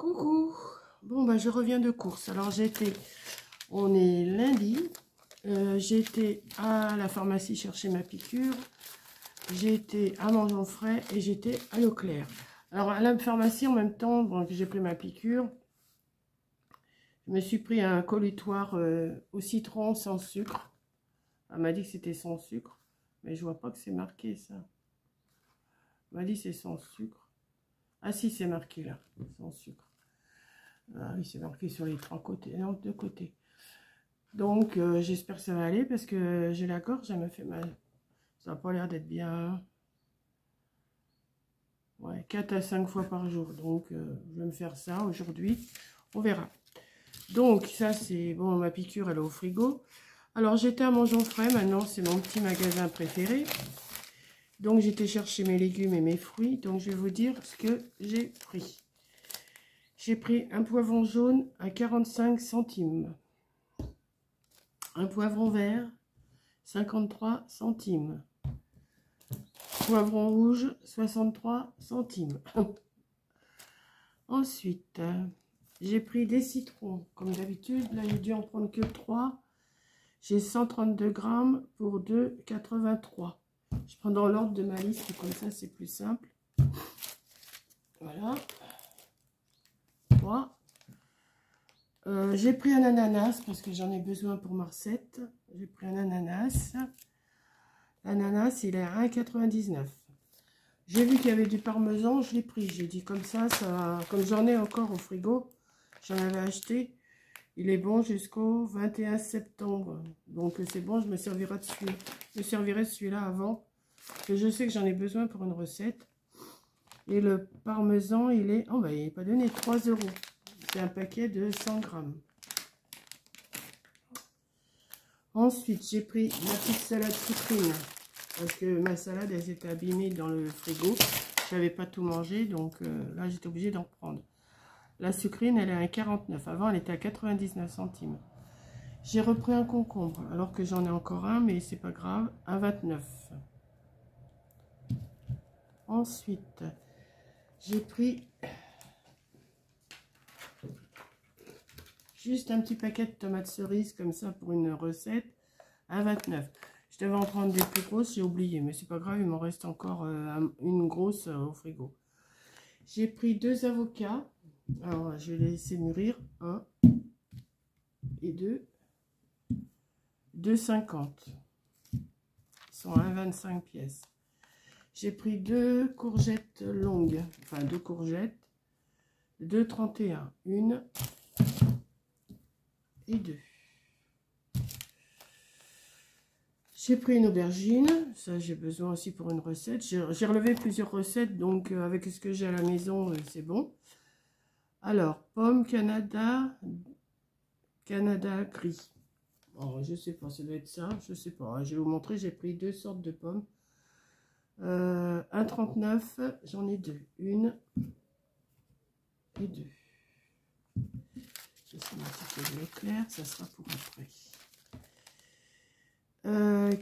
Coucou. Bon bah je reviens de course. Alors on est lundi. J'étais à la pharmacie chercher ma piqûre. J'étais à Mangeons Frais et j'étais à Leclerc. Alors à la pharmacie en même temps, bon, que j'ai pris ma piqûre, je me suis pris un colutoire au citron sans sucre. Elle m'a dit que c'était sans sucre, mais je vois pas que c'est marqué ça. Elle m'a dit c'est sans sucre. Ah si, c'est marqué là, sans sucre. Ah oui, c'est marqué sur les trois côtés, non, deux côtés. Donc, j'espère que ça va aller parce que j'ai la gorge, elle me fait mal. Ça n'a pas l'air d'être bien. Ouais, 4 à 5 fois par jour. Donc, je vais me faire ça aujourd'hui. On verra. Donc, ça, c'est bon, ma piqûre, elle est au frigo. Alors, j'étais à Mangeons Frais. Maintenant, c'est mon petit magasin préféré. Donc, j'étais chercher mes légumes et mes fruits. Donc, je vais vous dire ce que j'ai pris. J'ai pris un poivron jaune à 45 centimes. Un poivron vert, 53 centimes. Poivron rouge, 63 centimes. Ensuite, j'ai pris des citrons, comme d'habitude. Là, j'ai dû en prendre que 3. J'ai 132 grammes pour 2,83. Je prends dans l'ordre de ma liste, comme ça, c'est plus simple. Voilà. 3. J'ai pris un ananas parce que j'en ai besoin pour ma recette. J'ai pris un ananas. L'ananas, il est à 1,99. J'ai vu qu'il y avait du parmesan, je l'ai pris. J'ai dit comme ça, comme j'en ai encore au frigo, j'en avais acheté. Il est bon jusqu'au 21 septembre. Donc c'est bon, je me servirai de celui-là. Je me servirai de celui-là avant. Et je sais que j'en ai besoin pour une recette. Et le parmesan, il est... Oh, bah, il n'est pas donné, 3 €. C'est un paquet de 100 grammes. Ensuite, j'ai pris ma petite salade sucrine. Parce que ma salade, elle s'était abîmée dans le frigo. Je n'avais pas tout mangé, donc là, j'étais obligée d'en prendre. La sucrine, elle est à 49. Avant, elle était à 99 centimes. J'ai repris un concombre, alors que j'en ai encore un, mais c'est pas grave, à 29. Ensuite, j'ai pris juste un petit paquet de tomates cerises, comme ça, pour une recette, à 29. Je devais en prendre des plus grosses, j'ai oublié, mais c'est pas grave, il m'en reste encore une grosse au frigo. J'ai pris 2 avocats. Alors, je vais les laisser mûrir. 1 et 2. 2,50. Ils sont à 1,25 pièces. J'ai pris 2 courgettes longues. Enfin, 2 courgettes. 2,31. 1 et 2. J'ai pris une aubergine. Ça, j'ai besoin aussi pour une recette. J'ai relevé plusieurs recettes. Donc, avec ce que j'ai à la maison, c'est bon. Alors, pomme Canada gris. Oh, je sais pas, ça doit être ça, je sais pas. Je vais vous montrer, j'ai pris 2 sortes de pommes. 1,39, j'en ai 2. 1 et 2. Je vais mettre un petit peu de Leclerc, ça sera pour après.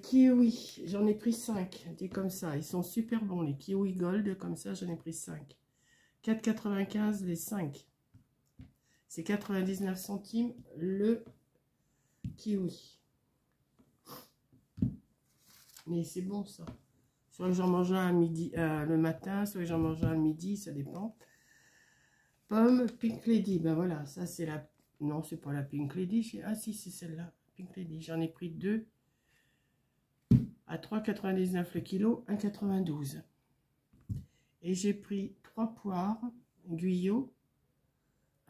Kiwi, j'en ai pris 5, des comme ça. Ils sont super bons, les kiwi gold, comme ça, j'en ai pris 5. 4,95 les 5. C'est 99 centimes le kiwi. Mais c'est bon ça. Soit que j'en mange un à midi, le matin, soit que j'en mange un à midi, ça dépend. Pomme Pink Lady, ben voilà, ça c'est la... Non, c'est pas la Pink Lady. Ah si, c'est celle-là, Pink Lady. J'en ai pris 2 à 3,99 le kilo, 1,92. Et j'ai pris 3 poires Guyot.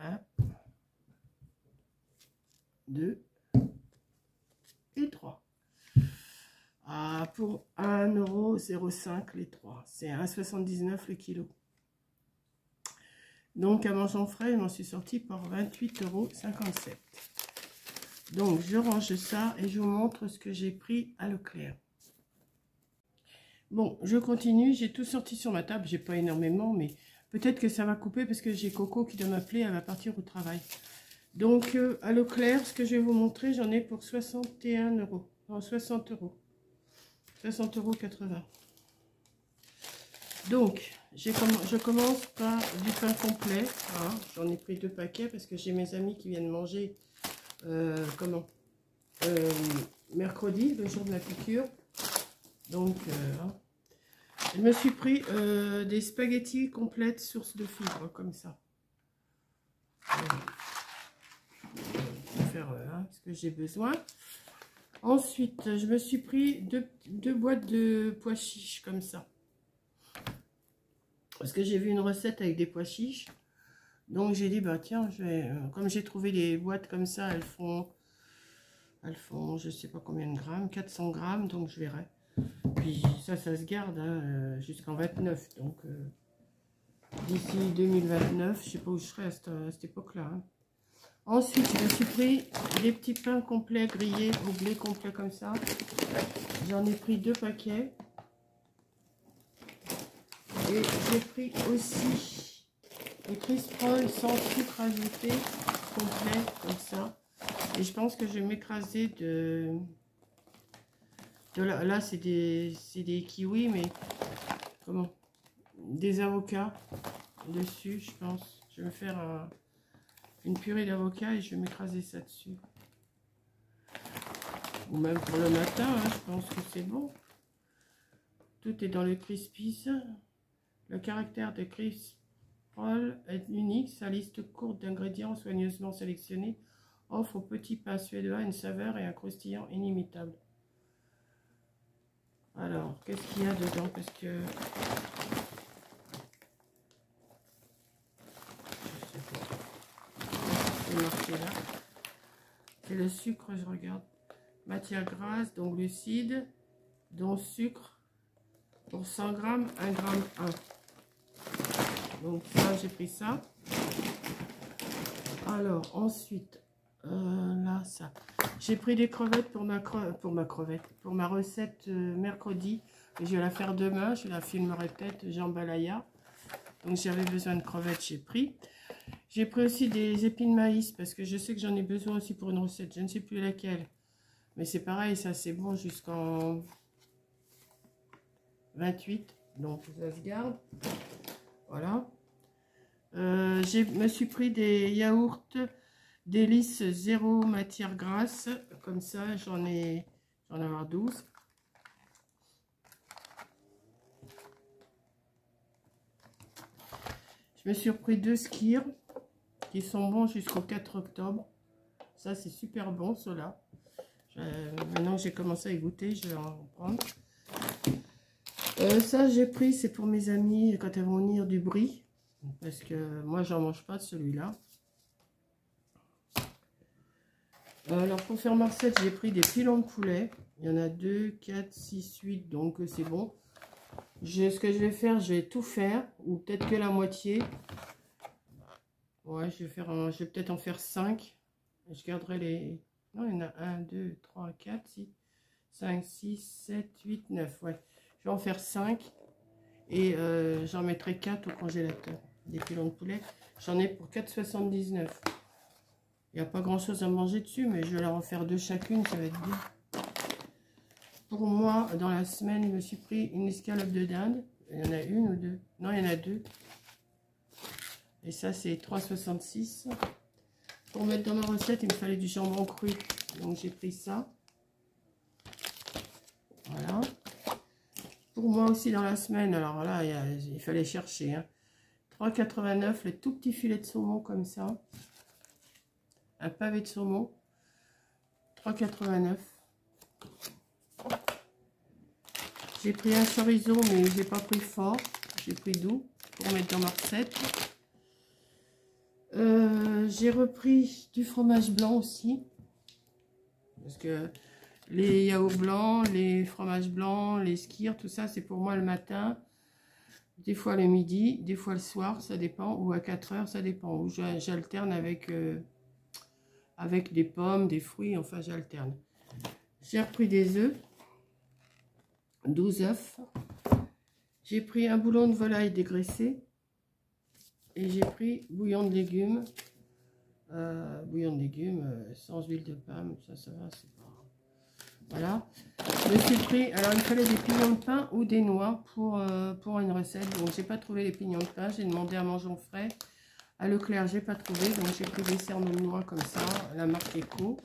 1, 2 et 3. Ah, pour 1,05 € les 3. C'est 1,79 € le kilo. Donc, à Mangeons Frais, je m'en suis sortie pour 28,57 €. Donc, je range ça et je vous montre ce que j'ai pris à Leclerc. Bon, je continue. J'ai tout sorti sur ma table. J'ai pas énormément, mais peut-être que ça va couper parce que j'ai Coco qui doit m'appeler. Elle va partir au travail. Donc, à Leclerc, ce que je vais vous montrer, j'en ai pour 61 €. Non, 60 €. 60,80 €. Donc, je commence par du pain complet. Hein. J'en ai pris 2 paquets parce que j'ai mes amis qui viennent manger mercredi, le jour de la piqûre. Donc, hein. Je me suis pris des spaghettis complètes source de fibres, comme ça. Je vais faire ce que j'ai besoin. Ensuite, je me suis pris deux boîtes de pois chiches, comme ça. Parce que j'ai vu une recette avec des pois chiches. Donc j'ai dit, bah tiens, je vais, comme j'ai trouvé des boîtes comme ça, elles font je sais pas combien de grammes, 400 grammes, donc je verrai. Puis ça se garde hein, jusqu'en 29, donc d'ici 2029, je sais pas où je serai à cette époque-là. Hein. Ensuite, je me suis pris des petits pains complets grillés au blé complet comme ça. J'en ai pris 2 paquets. Et j'ai pris aussi le Crisprol sans sucre ajouté, complet, comme ça. Et je pense que je vais m'écraser là c'est des kiwis, mais comment? Des avocats dessus, je pense. Je vais me faire une purée d'avocats et je vais m'écraser ça dessus. Ou même pour le matin, hein, je pense que c'est bon. Tout est dans le Crispies. Le caractère de Crisprol est unique. Sa liste courte d'ingrédients soigneusement sélectionnés offre au petit pain suédois une saveur et un croustillant inimitable. Alors, qu'est-ce qu'il y a dedans? Parce que c'est marqué là. C'est le sucre, je regarde. Matière grasse, donc glucides, dont sucre. Pour 100 grammes, 1 gramme 1. Donc ça, j'ai pris ça. Alors, ensuite, là, ça. J'ai pris des crevettes pour ma recette mercredi. Je vais la faire demain, je la filmerai peut-être, jambalaya. Donc j'avais besoin de crevettes, j'ai pris. J'ai pris aussi des épis de maïs parce que je sais que j'en ai besoin aussi pour une recette. Je ne sais plus laquelle. Mais c'est pareil, ça c'est bon jusqu'en 28. Donc ça se garde. Voilà. Je me suis pris des yaourts délices zéro matière grasse. Comme ça, j'en ai 12. Je me suis repris 2 skyrs qui sont bons jusqu'au 4 octobre. Ça, c'est super bon, ceux-là. Maintenant que j'ai commencé à y goûter, je vais en prendre. Ça, j'ai pris, c'est pour mes amis quand elles vont venir du brie. Parce que moi, j'en mange pas de celui-là. Alors, pour faire ma recette, j'ai pris des pilons de poulet. Il y en a 2, 4, 6, 8, donc c'est bon. Ce que je vais faire, je vais tout faire, ou peut-être que la moitié. Ouais, je vais peut-être en faire 5. Je garderai les... Non, il y en a 1, 2, 3, 4, 6, 5, 6, 7, 8, 9. Ouais, je vais en faire 5. Et j'en mettrai 4 au congélateur. Des pilons de poulet. J'en ai pour 4,79. Il n'y a pas grand chose à manger dessus, mais je vais leur en faire 2 chacune, ça va être bien. Pour moi, dans la semaine, je me suis pris une escalope de dinde. Il y en a 1 ou 2? Non, il y en a 2. Et ça, c'est 3,66. Pour mettre dans ma recette, il me fallait du jambon cru. Donc, j'ai pris ça. Voilà. Pour moi aussi, dans la semaine, alors là, il fallait chercher. Hein. 3,89, les tout petits filets de saumon comme ça. Un pavé de saumon. 3,89. J'ai pris un chorizo, mais j'ai pas pris fort. J'ai pris doux pour mettre dans ma recette. J'ai repris du fromage blanc aussi. Parce que les yaourts blancs, les fromages blancs, les skyrs, tout ça, c'est pour moi le matin. Des fois le midi, des fois le soir, ça dépend. Ou à 4 heures, ça dépend. Ou j'alterne avec des pommes, des fruits, enfin j'alterne. J'ai repris des œufs. 12 œufs. J'ai pris un bouillon de volaille dégraissé. Et j'ai pris bouillon de légumes. Bouillon de légumes sans huile de palme. Ça va, Voilà. Je me suis pris, alors il me fallait des pignons de pain ou des noix pour une recette. Donc j'ai pas trouvé les pignons de pain, j'ai demandé à Mangeons Frais. À Leclerc, j'ai pas trouvé, donc j'ai pris des cerneaux de noix comme ça, la marque Eco.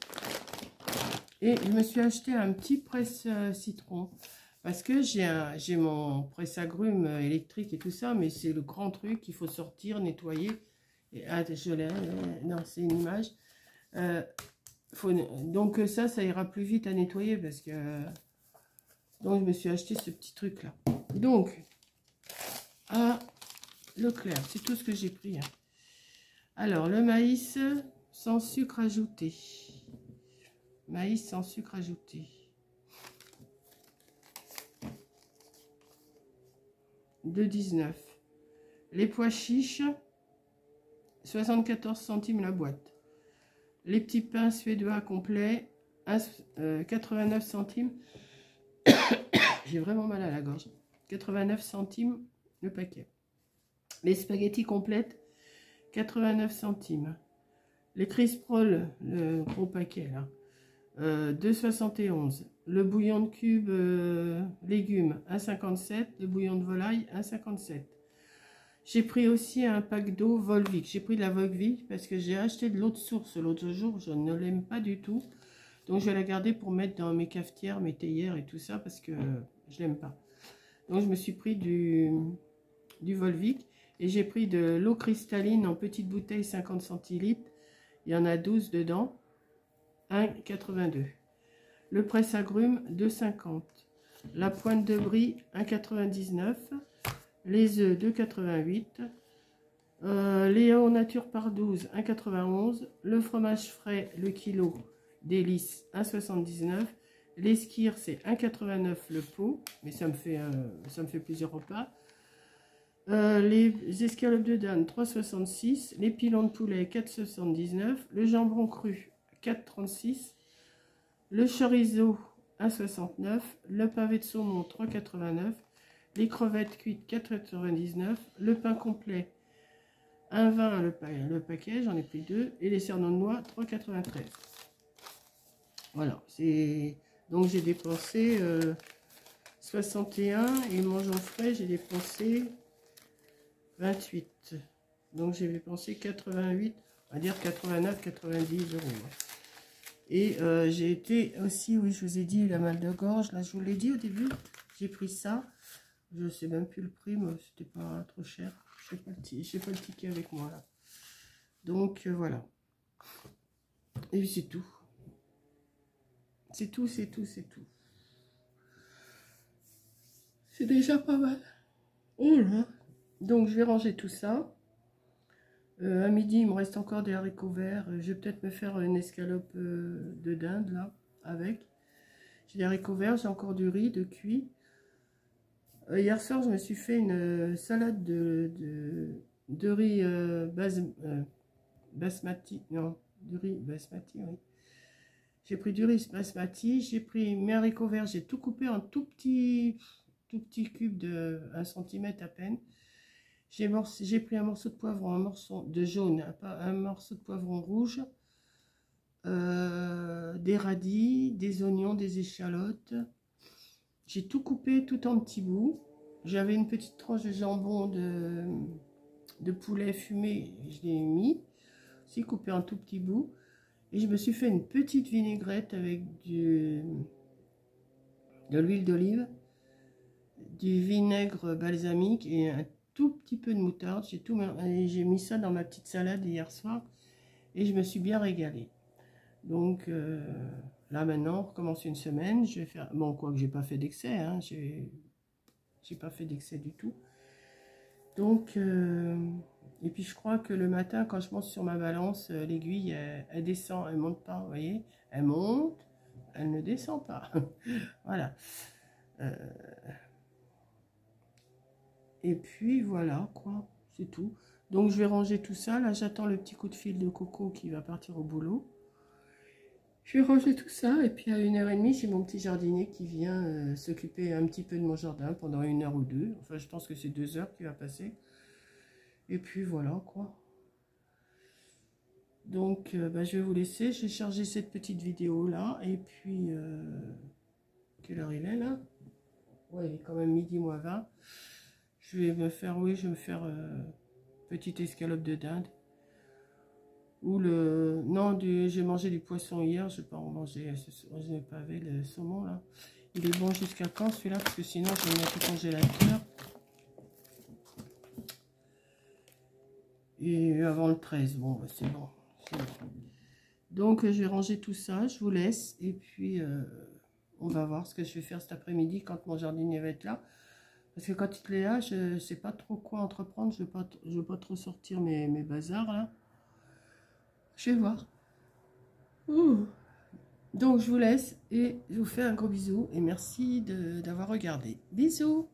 Et je me suis acheté un petit presse citron. Parce que j'ai mon presse-agrumes électrique et tout ça, mais c'est le grand truc, il faut sortir, nettoyer. Et, ah, je l'ai, non, c'est une image. Donc ça ira plus vite à nettoyer parce que... Donc je me suis acheté ce petit truc là. Donc, à Leclerc, c'est tout ce que j'ai pris. Hein. Alors, le maïs sans sucre ajouté. Maïs sans sucre ajouté. De 19. Les pois chiches, 74 centimes la boîte. Les petits pains suédois complets, 89 centimes. J'ai vraiment mal à la gorge. 89 centimes le paquet. Les spaghettis complètes, 89 centimes. Les crisprolls, le gros paquet là, 2,71. Le bouillon de cube légumes, 1,57. Le bouillon de volaille, 1,57. J'ai pris aussi un pack d'eau Volvic. J'ai pris de la Volvic parce que j'ai acheté de l'eau de source l'autre jour. Je ne l'aime pas du tout. Donc je vais la garder pour mettre dans mes cafetières, mes théières et tout ça parce que je l'aime pas. Donc je me suis pris du Volvic. Et j'ai pris de l'eau cristalline en petite bouteille 50 centilitres. Il y en a 12 dedans. 1,82. Le presse-agrumes, 2,50. La pointe de brie, 1,99. Les œufs, 2,88. Léon nature par 12, 1,91. Le fromage frais, le kilo, délice, 1,79. Les skyrs, c'est 1,89 le pot. Mais ça me fait plusieurs repas. Les escalopes de dinde, 3,66. Les pilons de poulet, 4,79. Le jambon cru, 4,36. Le chorizo, 1,69. Le pavé de saumon, 3,89. Les crevettes cuites, 4,99. Le pain complet, 1,20 le paquet, j'en ai pris 2. Et les cerneaux de noix, 3,93. Voilà, donc j'ai dépensé 61. Et Mangeons Frais, j'ai dépensé 28. Donc j'ai dépensé 88, on va dire 89, 90 euros. Et j'ai été aussi, oui, je vous ai dit, la mal de gorge, là je vous l'ai dit au début, j'ai pris ça. Je sais même plus le prix, mais c'était pas trop cher. Je n'ai pas le ticket avec moi là. Donc voilà. Et c'est tout. C'est tout, c'est tout, c'est tout. C'est déjà pas mal. Oh là. Donc je vais ranger tout ça. À midi, il me reste encore des haricots verts. Je vais peut-être me faire une escalope de dinde là, avec. J'ai des haricots verts, j'ai encore du riz de cuit. Hier soir, je me suis fait une salade de riz basmati. Non, du riz basmati, oui. J'ai pris du riz basmati, j'ai pris mes haricots verts, j'ai tout coupé en tout petit cube de 1 cm à peine. J'ai pris un morceau de poivron, un morceau de jaune, un morceau de poivron rouge, des radis, des oignons, des échalotes. J'ai tout coupé tout en petits bouts. J'avais une petite tranche de jambon de poulet fumé, je l'ai mis, aussi coupé en tout petits bouts. Et je me suis fait une petite vinaigrette avec de l'huile d'olive, du vinaigre balsamique et un tout petit peu de moutarde. J'ai mis ça dans ma petite salade hier soir et je me suis bien régalée. Donc là maintenant, on recommence une semaine. Je vais faire, bon, quoi que j'ai pas fait d'excès, hein, j'ai pas fait d'excès du tout. Donc et puis je crois que le matin, quand je monte sur ma balance, l'aiguille, elle descend, elle monte pas, vous voyez, elle monte, elle ne descend pas. Voilà. Et puis voilà, quoi, c'est tout. Donc je vais ranger tout ça. Là, j'attends le petit coup de fil de Coco qui va partir au boulot. Je vais ranger tout ça. Et puis à 1h30, j'ai mon petit jardinier qui vient s'occuper un petit peu de mon jardin pendant 1 heure ou 2. Enfin, je pense que c'est 2 heures qui va passer. Et puis voilà, quoi. Donc, je vais vous laisser. J'ai chargé cette petite vidéo là. Et puis, quelle heure il est là? Ouais, il est quand même midi moins 20. Je vais me faire, oui, je vais me faire petite escalope de dinde. Ou le... Non, j'ai mangé du poisson hier. Je vais pas en manger. Je n'ai pas vu le saumon là. Il est bon jusqu'à quand celui-là? Parce que sinon, je vais le mettre au congélateur. Et avant le 13, bon, c'est bon. Donc, je vais ranger tout ça. Je vous laisse. Et puis, on va voir ce que je vais faire cet après-midi quand mon jardinier va être là. Parce que quand il est là, je ne sais pas trop quoi entreprendre. Je ne veux pas trop sortir mes bazars là. Je vais voir. Ouh. Donc, je vous laisse et je vous fais un gros bisou. Et merci d'avoir regardé. Bisous!